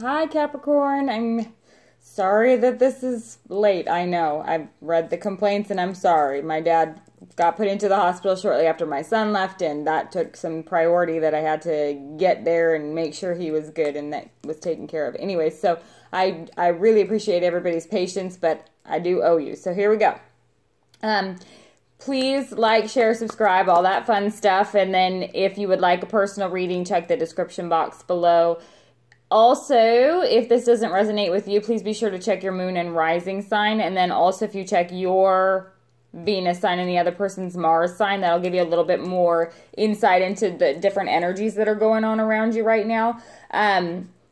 Hi, Capricorn. I'm sorry that this is late. I know. I've read the complaints and I'm sorry. My dad got put into the hospital shortly after my son left, and that took some priority that I had to get there and make sure he was good and that was taken care of. Anyway, so I really appreciate everybody's patience, but I do owe you. So here we go. Please like, share, subscribe, all that fun stuff. And then if you would like a personal reading, check the description box below. Also, if this doesn't resonate with you, please be sure to check your moon and rising sign. And then also if you check your Venus sign and the other person's Mars sign, that'll give you a little bit more insight into the different energies that are going on around you right now.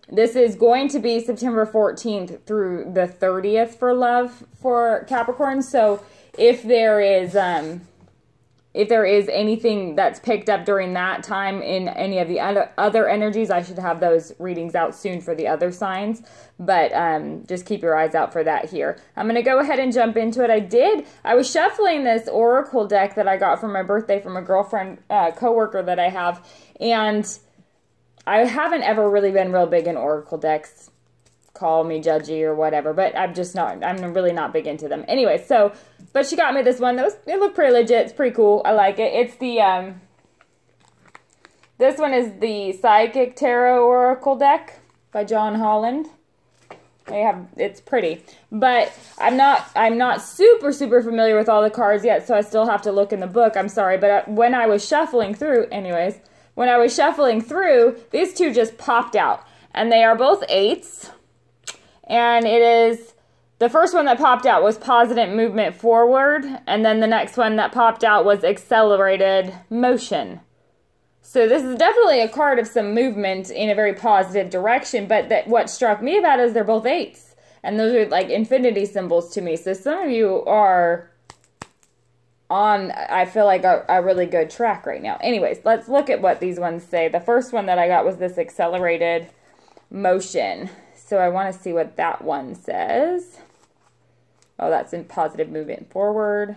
This is going to be September 14th through the 30th for love for Capricorn. So if there is anything that's picked up during that time in any of the other energies, I should have those readings out soon for the other signs. But just keep your eyes out for that here. I'm going to go ahead and jump into it. I was shuffling this oracle deck that I got for my birthday from a girlfriend, coworker that I have. And I haven't ever really been real big in oracle decks. Call me judgy or whatever, but I'm really not big into them. Anyway, but she got me this one. It looked pretty legit. It's pretty cool. I like it. It's the, this one is the Psychic Tarot Oracle deck by John Holland. It's pretty, but I'm not super familiar with all the cards yet, so I still have to look in the book. I'm sorry, but when I was shuffling through, these two just popped out, and they are both eights. And the first one that popped out was positive movement forward, and then the next one that popped out was accelerated motion. So this is definitely a card of some movement in a very positive direction, but what struck me about it is they're both eights, and those are like infinity symbols to me. So some of you are on, I feel like, a really good track right now. Anyways, let's look at what these ones say. The first one that I got was this accelerated motion. So I want to see what that one says. Oh, that's in positive movement forward.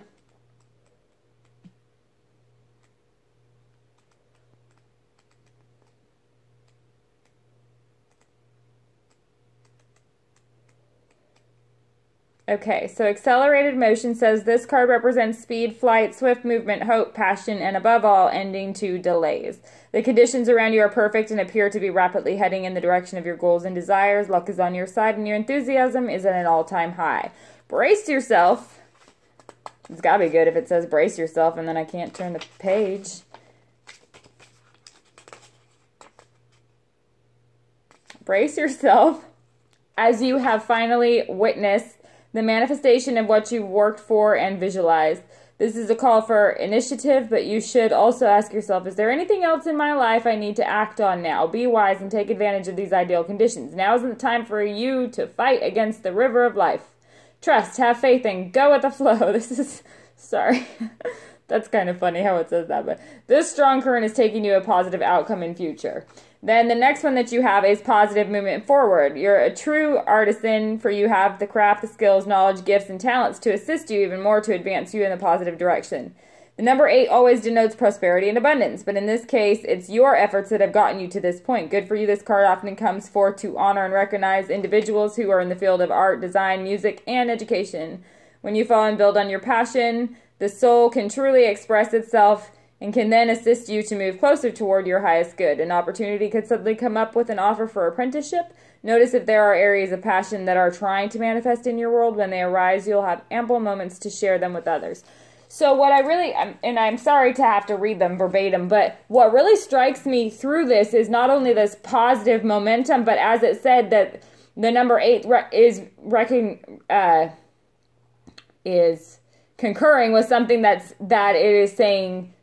Okay, so accelerated motion says this card represents speed, flight, swift movement, hope, passion, and above all, ending to delays. The conditions around you are perfect and appear to be rapidly heading in the direction of your goals and desires. Luck is on your side and your enthusiasm is at an all-time high. Brace yourself. It's got to be good if it says brace yourself and then I can't turn the page. Brace yourself as you have finally witnessed the manifestation of what you worked for and visualized. This is a call for initiative, but you should also ask yourself, is there anything else in my life I need to act on now? Be wise and take advantage of these ideal conditions. Now isn't the time for you to fight against the river of life. Trust, have faith, and go with the flow. Sorry. That's kind of funny how it says that, but this strong current is taking you a positive outcome in future. Then the next one that you have is positive movement forward. You're a true artisan, for you have the craft, the skills, knowledge, gifts, and talents to assist you even more to advance you in the positive direction. The number 8 always denotes prosperity and abundance, but in this case, it's your efforts that have gotten you to this point. Good for you, this card often comes forth to honor and recognize individuals who are in the field of art, design, music, and education. When you fall and build on your passion, the soul can truly express itself and can then assist you to move closer toward your highest good. An opportunity could suddenly come up with an offer for apprenticeship. Notice if there are areas of passion that are trying to manifest in your world. When they arise, you'll have ample moments to share them with others. So what I really, and I'm sorry to have to read them verbatim, but what really strikes me through this is not only this positive momentum, but as it said that the number 8 is concurring with something that it is saying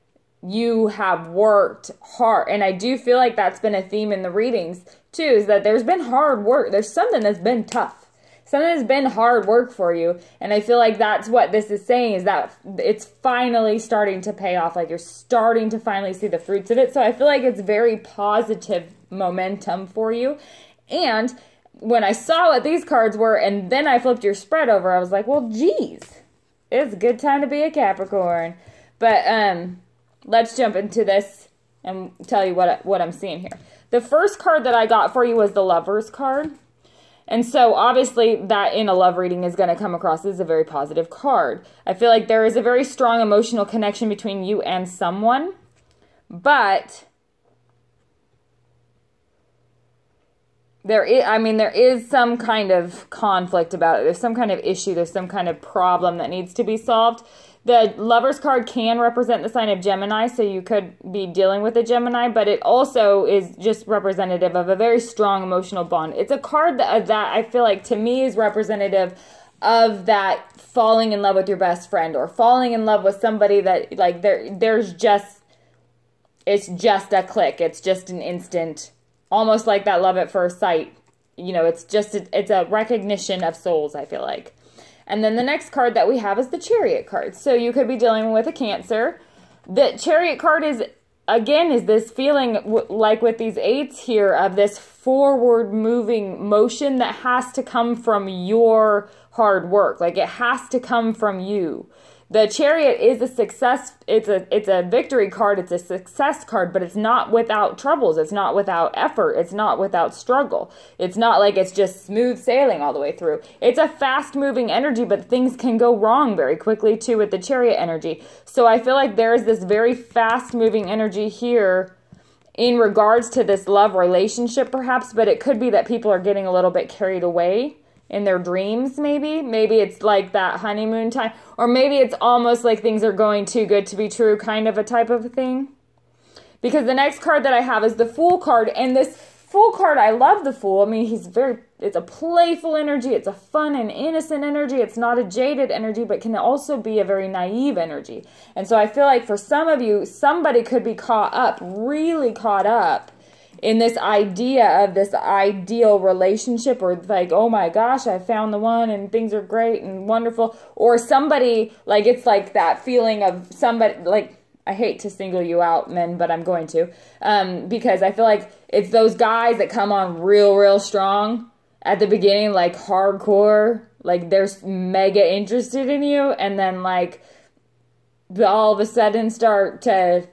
you have worked hard. And I do feel like that's been a theme in the readings too, is that there's been hard work. There's something that's been tough. Something that's been hard work for you. And I feel like that's what this is saying, is that it's finally starting to pay off. Like you're starting to finally see the fruits of it. So I feel like it's very positive momentum for you. And when I saw what these cards were and then I flipped your spread over, I was like, well, geez, it's a good time to be a Capricorn. But let's jump into this and tell you what I'm seeing here. The first card that I got for you was the Lovers card. And so obviously that in a love reading is going to come across as a very positive card. I feel like there is a very strong emotional connection between you and someone, but there is some kind of conflict about it. There's some kind of issue. There's some kind of problem that needs to be solved. The Lovers card can represent the sign of Gemini, so you could be dealing with a Gemini, but it also is just representative of a very strong emotional bond. It's a card that I feel like to me is representative of that falling in love with your best friend, or falling in love with somebody that like it's just a click. It's just an instant, almost like that love at first sight. You know, it's a recognition of souls, I feel like. And then the next card that we have is the Chariot card. So you could be dealing with a Cancer. The Chariot card is this feeling like with these 8s here of this forward moving motion that has to come from your hard work. Like it has to come from you. The Chariot is a success. It's a victory card. It's a success card, but it's not without troubles. It's not without effort. It's not without struggle. It's not like it's just smooth sailing all the way through. It's a fast moving energy, but things can go wrong very quickly too with the Chariot energy. So I feel like there is this very fast moving energy here in regards to this love relationship perhaps, but it could be that people are getting a little bit carried away in their dreams, maybe. Maybe it's like that honeymoon time. Or maybe it's almost like things are going too good to be true, kind of a type of a thing. Because the next card that I have is the Fool card. And this Fool card, I love the Fool. I mean, it's a playful energy. It's a fun and innocent energy. It's not a jaded energy, but can also be a very naive energy. And so I feel like for some of you, somebody could be caught up, really caught up, in this idea of this ideal relationship, or like, oh my gosh, I found the one and things are great and wonderful. Or somebody, like it's like that feeling of somebody, like, I hate to single you out, men, but I'm going to, because I feel like it's those guys that come on real strong at the beginning, like hardcore, like they're mega interested in you, and then like all of a sudden start to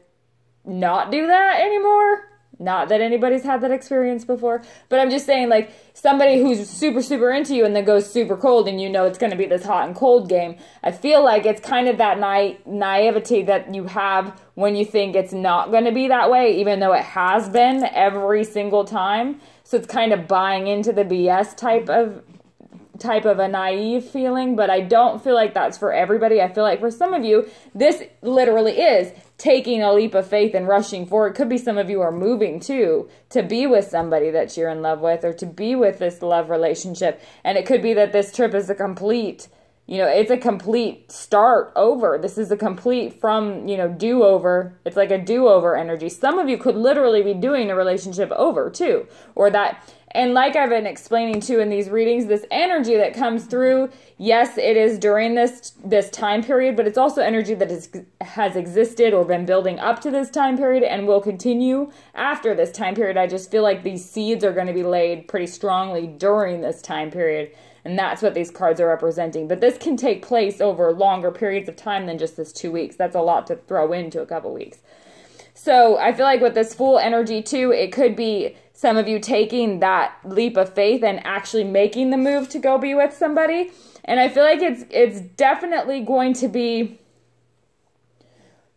not do that anymore. Not that anybody's had that experience before, but I'm just saying, like, somebody who's super into you and then goes super cold, and you know it's going to be this hot and cold game. I feel like it's kind of that naivety that you have when you think it's not going to be that way, even though it has been every single time. So it's kind of buying into the BS type of a naive feeling, but I don't feel like that's for everybody. I feel like for some of you, this literally is taking a leap of faith and rushing forward. It could be some of you are moving too, to be with somebody that you're in love with, or to be with this love relationship. And it could be that this trip is a complete, it's a complete start over. This is a complete do-over. It's like a do-over energy. Some of you could literally be doing a relationship over too, or that. And like I've been explaining too in these readings, this energy that comes through, yes, it is during this time period, but it's also energy that has existed or been building up to this time period and will continue after this time period. I just feel like these seeds are going to be laid pretty strongly during this time period, and that's what these cards are representing. But this can take place over longer periods of time than just this 2 weeks. That's a lot to throw into a couple weeks. So I feel like with this Fool energy too, it could be some of you taking that leap of faith and actually making the move to go be with somebody. And I feel like it's definitely going to be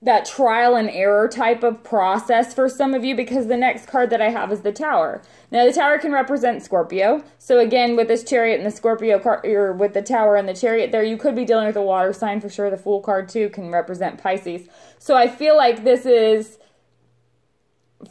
that trial and error type of process for some of you, because the next card that I have is the Tower. Now the Tower can represent Scorpio. So again, with this Chariot and the Scorpio card, or with the Tower and the Chariot there, you could be dealing with a water sign for sure. The Fool card too can represent Pisces. So I feel like this is,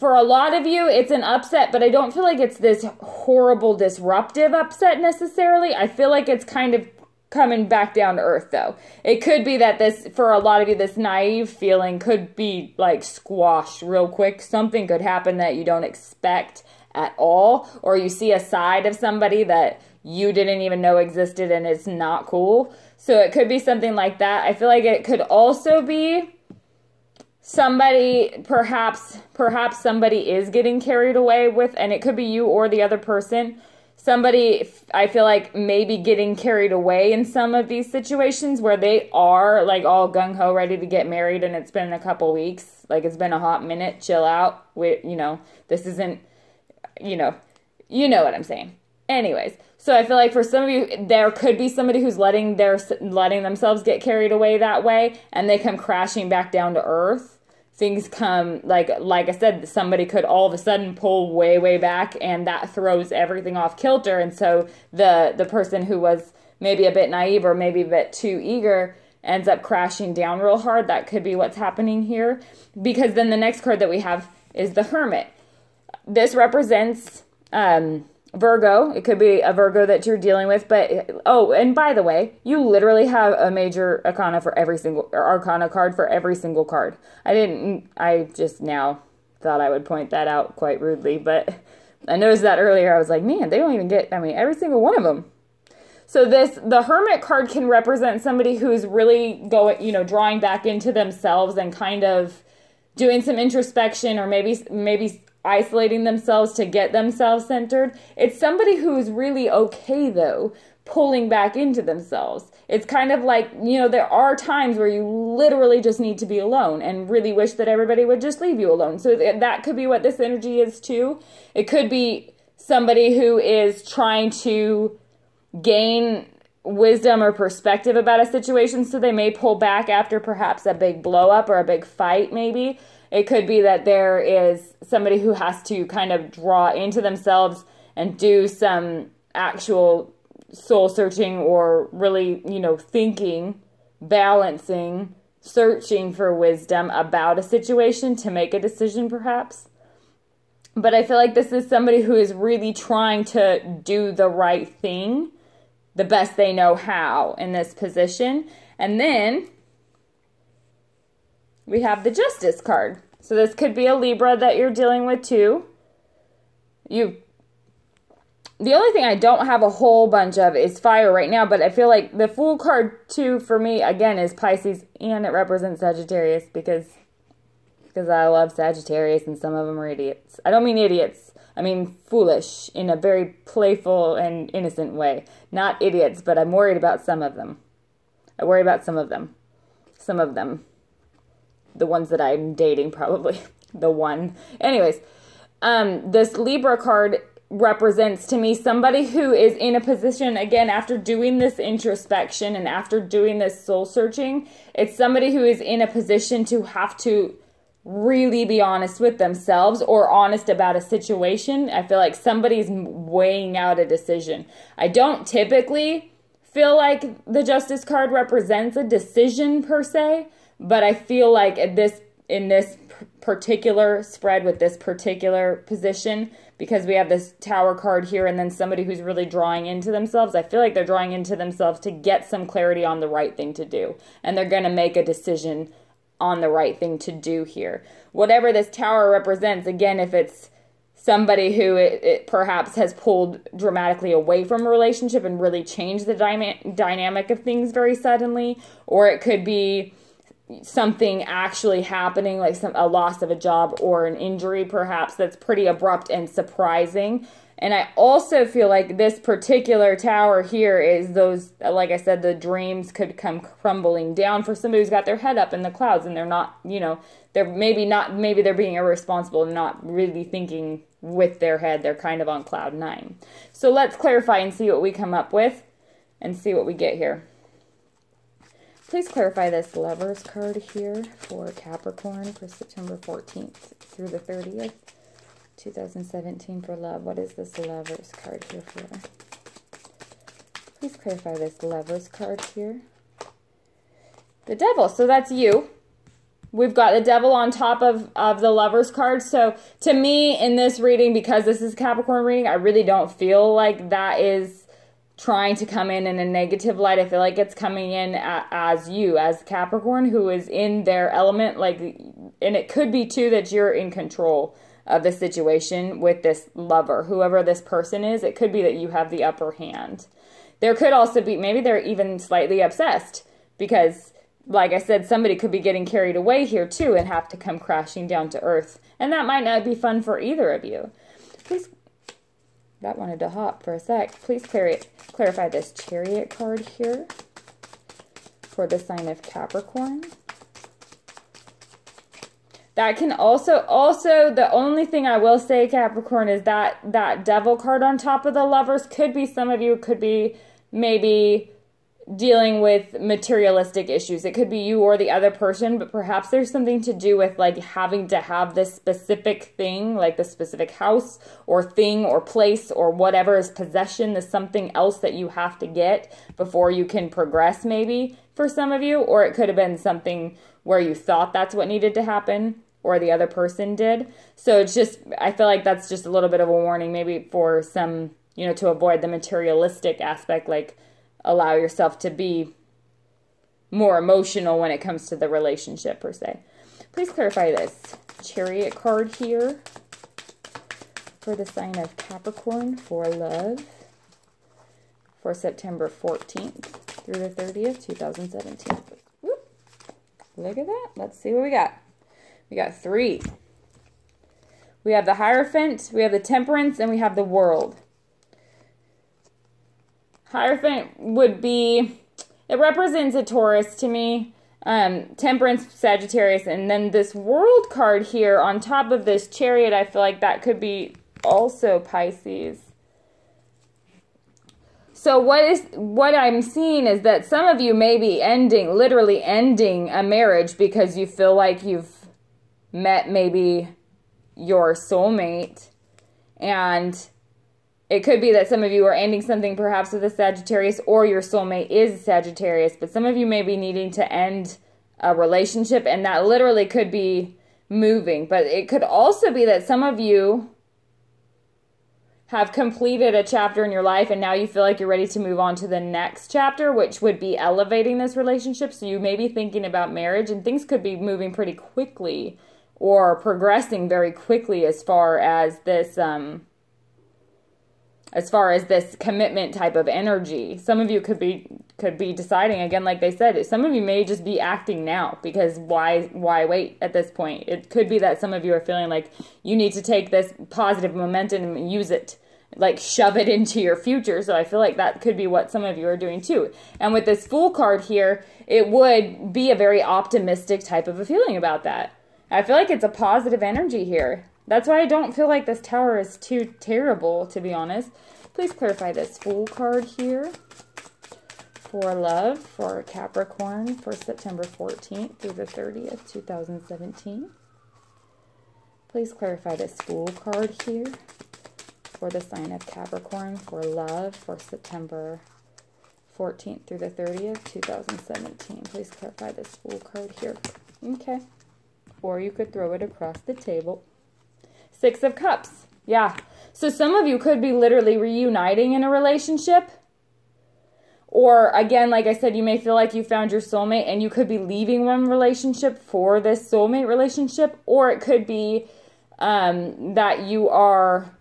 for a lot of you, it's an upset, but I don't feel like it's this horrible, disruptive upset necessarily. I feel like it's kind of coming back down to earth, though. It could be that this, for a lot of you, this naive feeling could be, like, squashed real quick. Something could happen that you don't expect at all, or you see a side of somebody that you didn't even know existed and it's not cool. So it could be something like that. I feel like it could also be somebody, perhaps somebody is getting carried away with, and it could be you or the other person. somebody, I feel like, maybe getting carried away in some of these situations where they are like all gung-ho ready to get married and it's been a couple weeks, like it's been a hot minute, chill out. This isn't, you know what I'm saying. Anyways, so I feel like for some of you, there could be somebody who's letting themselves get carried away that way, and they come crashing back down to earth. Things come, like I said, somebody could all of a sudden pull way, way back, and that throws everything off kilter. And so the person who was maybe a bit naive or maybe a bit too eager ends up crashing down real hard. That could be what's happening here. Because then the next card that we have is the Hermit. This represents Virgo. It could be a Virgo that you're dealing with, but and by the way, you literally have a major arcana for every single arcana card for every single card. I just now thought I would point that out quite rudely, but I noticed that earlier. I was like, man, they don't even get, every single one of them. So the Hermit card can represent somebody who's really drawing back into themselves and kind of doing some introspection, or maybe isolating themselves to get themselves centered. It's somebody who's really okay, though, pulling back into themselves. It's kind of like, there are times where you literally just need to be alone and really wish that everybody would just leave you alone. So that could be what this energy is too. It could be somebody who is trying to gain wisdom or perspective about a situation, so they may pull back after perhaps a big blow up or a big fight maybe. It could be that there is somebody who has to kind of draw into themselves and do some actual soul searching, or really, thinking, balancing, searching for wisdom about a situation to make a decision perhaps. But I feel like this is somebody who is really trying to do the right thing the best they know how in this position. And then we have the Justice card. So this could be a Libra that you're dealing with too. The only thing I don't have a whole bunch of is fire right now, but I feel like the Fool card too for me, again, is Pisces, and it represents Sagittarius because I love Sagittarius and some of them are idiots. I don't mean idiots. I mean foolish in a very playful and innocent way. Not idiots, but I'm worried about some of them. I worry about some of them. Some of them. The ones that I'm dating, probably. The one. Anyways, this Libra card represents to me somebody who is in a position, again, after doing this introspection and after doing this soul searching, it's somebody who is in a position to have to really be honest with themselves or honest about a situation. I feel like somebody's weighing out a decision. I don't typically feel like the Justice card represents a decision per se, but I feel like in this particular spread with this particular position, because we have this Tower card here and then somebody who's really drawing into themselves, I feel like they're drawing into themselves to get some clarity on the right thing to do. And they're going to make a decision on the right thing to do here. Whatever this Tower represents, again, if it's somebody who it perhaps has pulled dramatically away from a relationship and really changed the dynamic of things very suddenly, or it could be something actually happening, like a loss of a job or an injury perhaps that's pretty abrupt and surprising. And I also feel like this particular Tower here is those, like I said, the dreams could come crumbling down for somebody who's got their head up in the clouds and they're not, maybe they're being irresponsible and not really thinking with their head. They're kind of on cloud 9. So let's clarify and see what we come up with and see what we get here. Please clarify this Lovers card here for Capricorn for September 14th through the 30th, 2017 for love. What is this Lovers card here for? Please clarify this Lovers card here. The Devil. So that's you. We've got the Devil on top of the Lovers card. So to me, in this reading, because this is Capricorn reading, I really don't feel like that is trying to come in a negative light. I feel like it's coming in as you, as Capricorn, who is in their element. And it could be too that you're in control of the situation with this lover, whoever this person is. It could be that you have the upper hand. There could also be, maybe they're even slightly obsessed because, like I said, somebody could be getting carried away here too and have to come crashing down to earth. And that might not be fun for either of you. Please that wanted to hop for a sec. Please clarify this Chariot card here for the sign of Capricorn. That can also the only thing I will say, Capricorn, is that Devil card on top of the Lovers could be, some of you could be maybe dealing with materialistic issues. It could be you or the other person, but perhaps there's something to do with like having to have this specific thing, like the specific house or thing or place or whatever is possession, is something else that you have to get before you can progress, maybe for some of you. Or it could have been something where you thought that's what needed to happen or the other person did. So it's just, I feel like that's just a little bit of a warning maybe for some, you know, to avoid the materialistic aspect, like allow yourself to be more emotional when it comes to the relationship per se. Please clarify this Chariot card here for the sign of Capricorn for love for September 14th through the 30th, 2017. Whoop. Look at that. Let's see what we got. We got 3. We have the Hierophant, we have the Temperance, and we have the World. Hierophant would be, it represents a Taurus to me. Temperance, Sagittarius, and then this World card here on top of this Chariot, I feel like that could be also Pisces. So what I'm seeing is that some of you may be literally ending a marriage because you feel like you've met maybe your soulmate, and it could be that some of you are ending something perhaps with a Sagittarius, or your soulmate is Sagittarius, but some of you may be needing to end a relationship, and that literally could be moving. But it could also be that some of you have completed a chapter in your life, and now you feel like you're ready to move on to the next chapter, which would be elevating this relationship. So you may be thinking about marriage, and things could be moving pretty quickly or progressing very quickly as far as this commitment type of energy. Some of you could be deciding, again, like they said, some of you may just be acting now, because why wait at this point? It could be that some of you are feeling like you need to take this positive momentum and use it, like shove it into your future. So I feel like that could be what some of you are doing too. And with this Fool card here, it would be a very optimistic type of a feeling about that. I feel like it's a positive energy here. That's why I don't feel like this Tower is too terrible, to be honest. Please clarify this Fool card here for love for Capricorn for September 14th through the 30th, 2017. Please clarify this Fool card here for the sign of Capricorn for love for September 14th through the 30th, 2017. Please clarify this Fool card here. Okay. Or you could throw it across the table. 6 of Cups. Yeah. So some of you could be literally reuniting in a relationship. Or again, like I said, you may feel like you found your soulmate and you could be leaving one relationship for this soulmate relationship. Or it could be that you are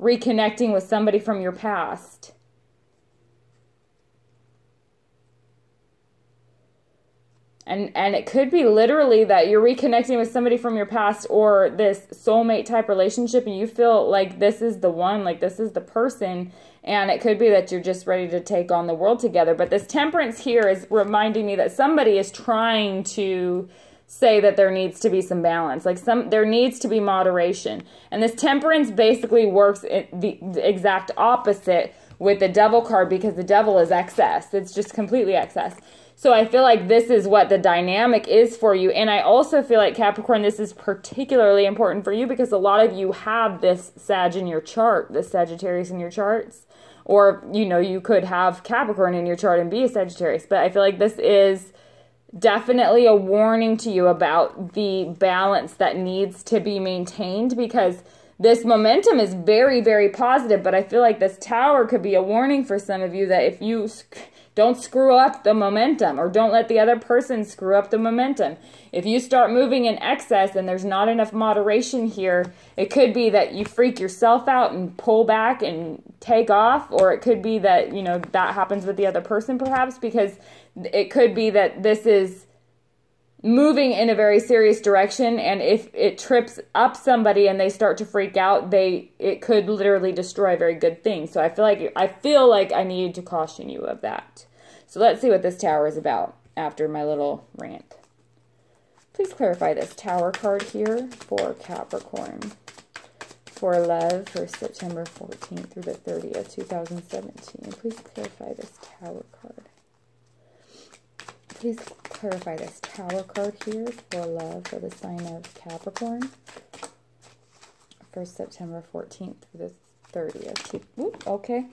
reconnecting with somebody from your past. And it could be literally that you're reconnecting with somebody from your past or this soulmate type relationship, and you feel like this is the one, like this is the person, and it could be that you're just ready to take on the world together. But this Temperance here is reminding me that somebody is trying to say that there needs to be some balance, like there needs to be moderation. And this Temperance basically works the exact opposite with the Devil card, because the Devil is excess. It's just completely excess. So I feel like this is what the dynamic is for you. And I also feel like, Capricorn, this is particularly important for you because a lot of you have this Sag in your chart, this Sagittarius in your charts. Or, you know, you could have Capricorn in your chart and be a Sagittarius. But I feel like this is definitely a warning to you about the balance that needs to be maintained, because this momentum is very, very positive. But I feel like this Tower could be a warning for some of you that if you don't screw up the momentum, or don't let the other person screw up the momentum. If you start moving in excess and there's not enough moderation here, it could be that you freak yourself out and pull back and take off, or it could be that, you know, that happens with the other person perhaps, because it could be that this is moving in a very serious direction, and if it trips up somebody and they start to freak out, it could literally destroy a very good thing. So I feel like I need to caution you of that. So let's see what this Tower is about after my little rant. Please clarify this Tower card here for Capricorn. For love for September 14th through the 30th, 2017. Please clarify this Tower card. Please clarify this Tower card here for love for the sign of Capricorn. For September 14th through the 30th. Ooh, okay.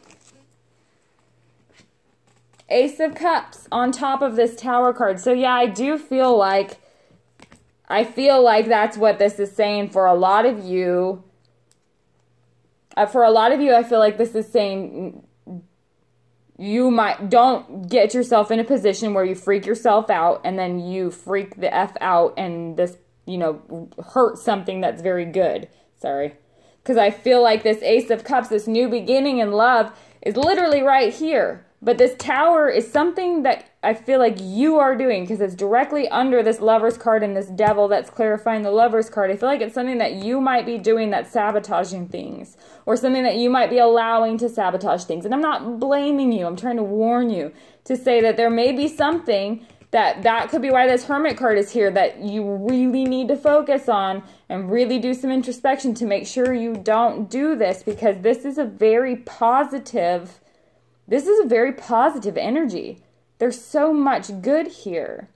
Ace of Cups on top of this Tower card. So yeah, I feel like that's what this is saying for a lot of you. I feel like this is saying don't get yourself in a position where you freak yourself out and then you freak the F out and this, hurt something that's very good. Sorry. Because I feel like this Ace of Cups, this new beginning in love, is literally right here. But this Tower is something that I feel like you are doing because it's directly under this Lover's card and this Devil that's clarifying the Lover's card. I feel like it's something that you might be doing that's sabotaging things, or something that you might be allowing to sabotage things. And I'm not blaming you. I'm trying to warn you to say that there may be something that could be why this Hermit card is here that you really need to focus on and really do some introspection to make sure you don't do this, because this is a very positive energy. There's so much good here.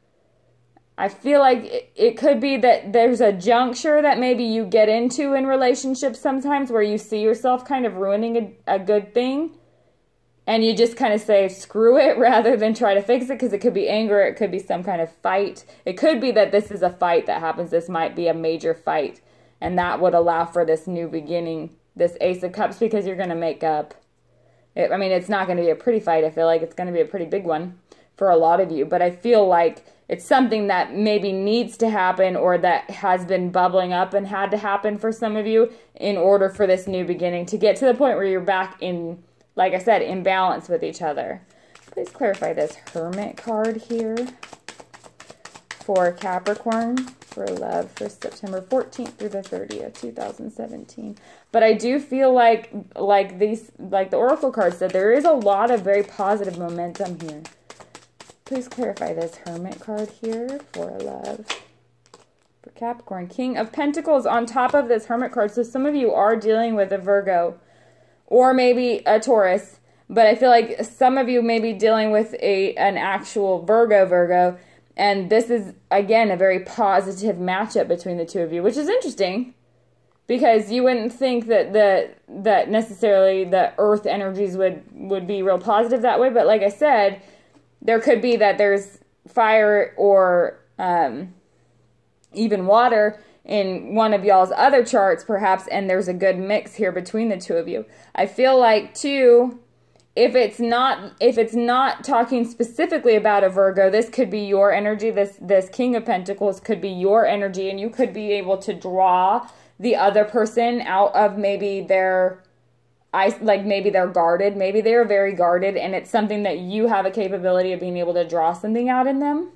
I feel like it could be that there's a juncture that maybe you get into in relationships sometimes where you see yourself kind of ruining a good thing. And you just kind of say, screw it, rather than try to fix it, because it could be anger, it could be some kind of fight. It could be that this is a fight that happens. This might be a major fight. And that would allow for this new beginning, this Ace of Cups, because you're going to make up. It's not going to be a pretty fight. I feel like it's going to be a pretty big one for a lot of you. But I feel like it's something that maybe needs to happen, or that has been bubbling up and had to happen for some of you in order for this new beginning to get to the point where you're back in, like I said, in balance with each other. Please clarify this Hermit card here for Capricorn, for love for September 14th through the 30th, 2017. But I do feel like the Oracle card said, there is a lot of very positive momentum here. Please clarify this Hermit card here for love for Capricorn. King of Pentacles on top of this Hermit card. So some of you are dealing with a Virgo or maybe a Taurus, but I feel like some of you may be dealing with an actual Virgo, and this is, again, a very positive matchup between the two of you, which is interesting, because you wouldn't think that necessarily the Earth energies would be real positive that way, but like I said, there could be that there's fire or even water in one of y'all's other charts, perhaps, and there's a good mix here between the two of you. I feel like, too, if it's not talking specifically about a Virgo, this could be your energy. This King of Pentacles could be your energy, and you could be able to draw the other person out of maybe maybe they're guarded, maybe they're very guarded, and it's something that you have a capability of being able to draw something out in them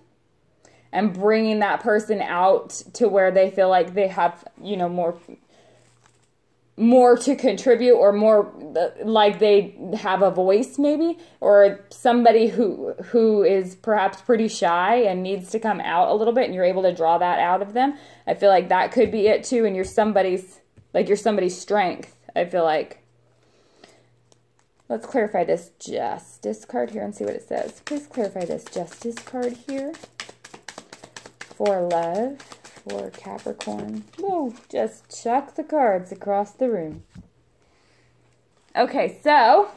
and bringing that person out to where they feel like they have, more to contribute, or more like they have a voice maybe, or somebody who is perhaps pretty shy and needs to come out a little bit, and you're able to draw that out of them. I feel like that could be it too, and you're somebody's strength, I feel like. Let's clarify this Justice card here and see what it says. Please clarify this Justice card here for love for Capricorn. Whoa, just chuck the cards across the room. Okay, so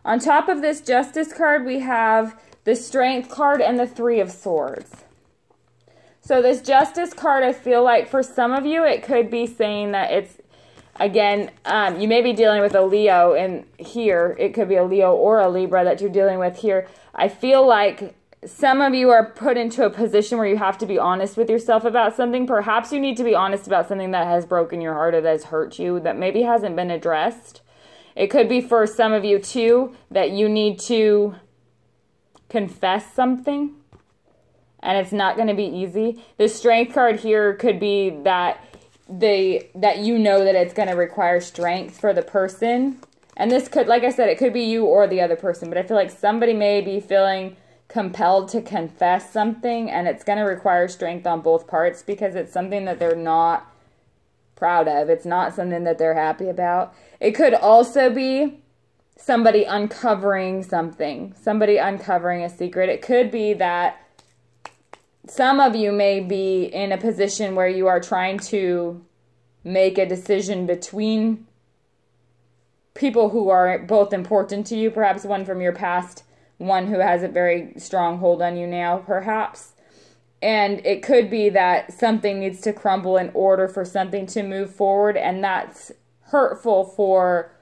on top of this Justice card, we have the Strength card and the Three of Swords. So this Justice card, I feel like for some of you, it could be saying that it's, again, you may be dealing with a Leo in here. It could be a Leo or a Libra that you're dealing with here. I feel like some of you are put into a position where you have to be honest with yourself about something. Perhaps you need to be honest about something that has broken your heart or that has hurt you, that maybe hasn't been addressed. It could be for some of you, too, that you need to confess something and it's not going to be easy. The Strength card here could be that you know that it's going to require strength for the person. And this could, like I said, it could be you or the other person, but I feel like somebody may be feeling compelled to confess something, and it's going to require strength on both parts because it's something that they're not proud of. It's not something that they're happy about. It could also be somebody uncovering something, somebody uncovering a secret. It could be that some of you may be in a position where you are trying to make a decision between people who are both important to you, perhaps one from your past, one who has a very strong hold on you now, perhaps. And it could be that something needs to crumble in order for something to move forward, and that's hurtful for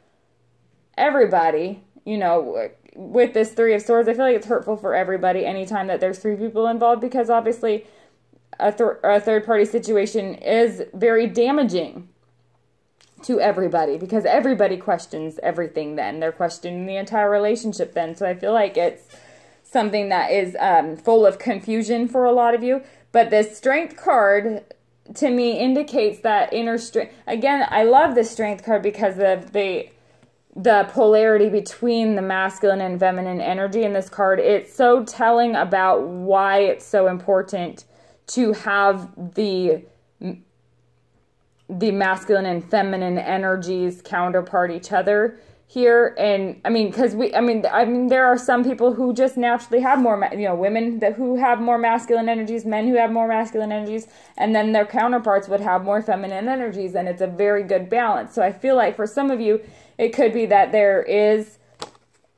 everybody. You know, with this Three of Swords, I feel like it's hurtful for everybody anytime that there's three people involved, because obviously a third-party situation is very damaging to everybody, because everybody questions everything then. They're questioning the entire relationship then. So I feel like it's something that is full of confusion for a lot of you. But this Strength card, to me, indicates that inner strength. Again, I love this Strength card because of the polarity between the masculine and feminine energy in this card. It's so telling about why it's so important to have the masculine and feminine energies counterpart each other here. And I mean, because there are some people who just naturally have more, women who have more masculine energies, men who have more masculine energies, and then their counterparts would have more feminine energies, and it's a very good balance. So I feel like for some of you, it could be that there is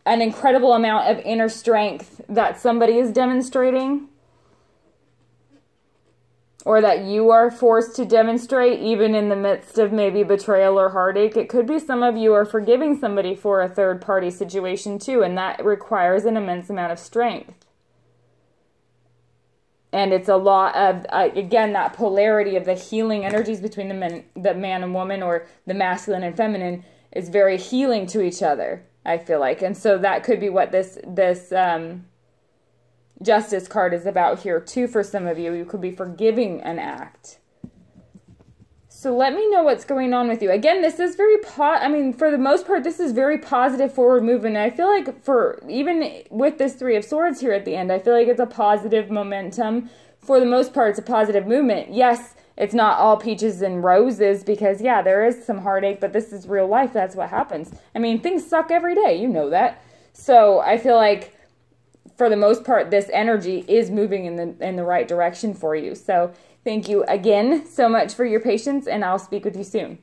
an incredible amount of inner strength that somebody is demonstrating, or that you are forced to demonstrate even in the midst of maybe betrayal or heartache. It could be some of you are forgiving somebody for a third-party situation too, and that requires an immense amount of strength. And it's a lot of, again, that polarity of the healing energies between the man and woman, or the masculine and feminine, is very healing to each other, I feel like. And so that could be what this Justice card is about here too. For some of you, you could be forgiving an act. So let me know what's going on with you. Again, this is very for the most part, this is very positive forward movement. And I feel like even with this Three of Swords here at the end, I feel like it's a positive momentum. For the most part, it's a positive movement. Yes, it's not all peaches and roses, because yeah, there is some heartache, but this is real life. That's what happens. I mean, things suck every day. You know that. So I feel like, for the most part, this energy is moving in the right direction for you. So thank you again so much for your patience, and I'll speak with you soon.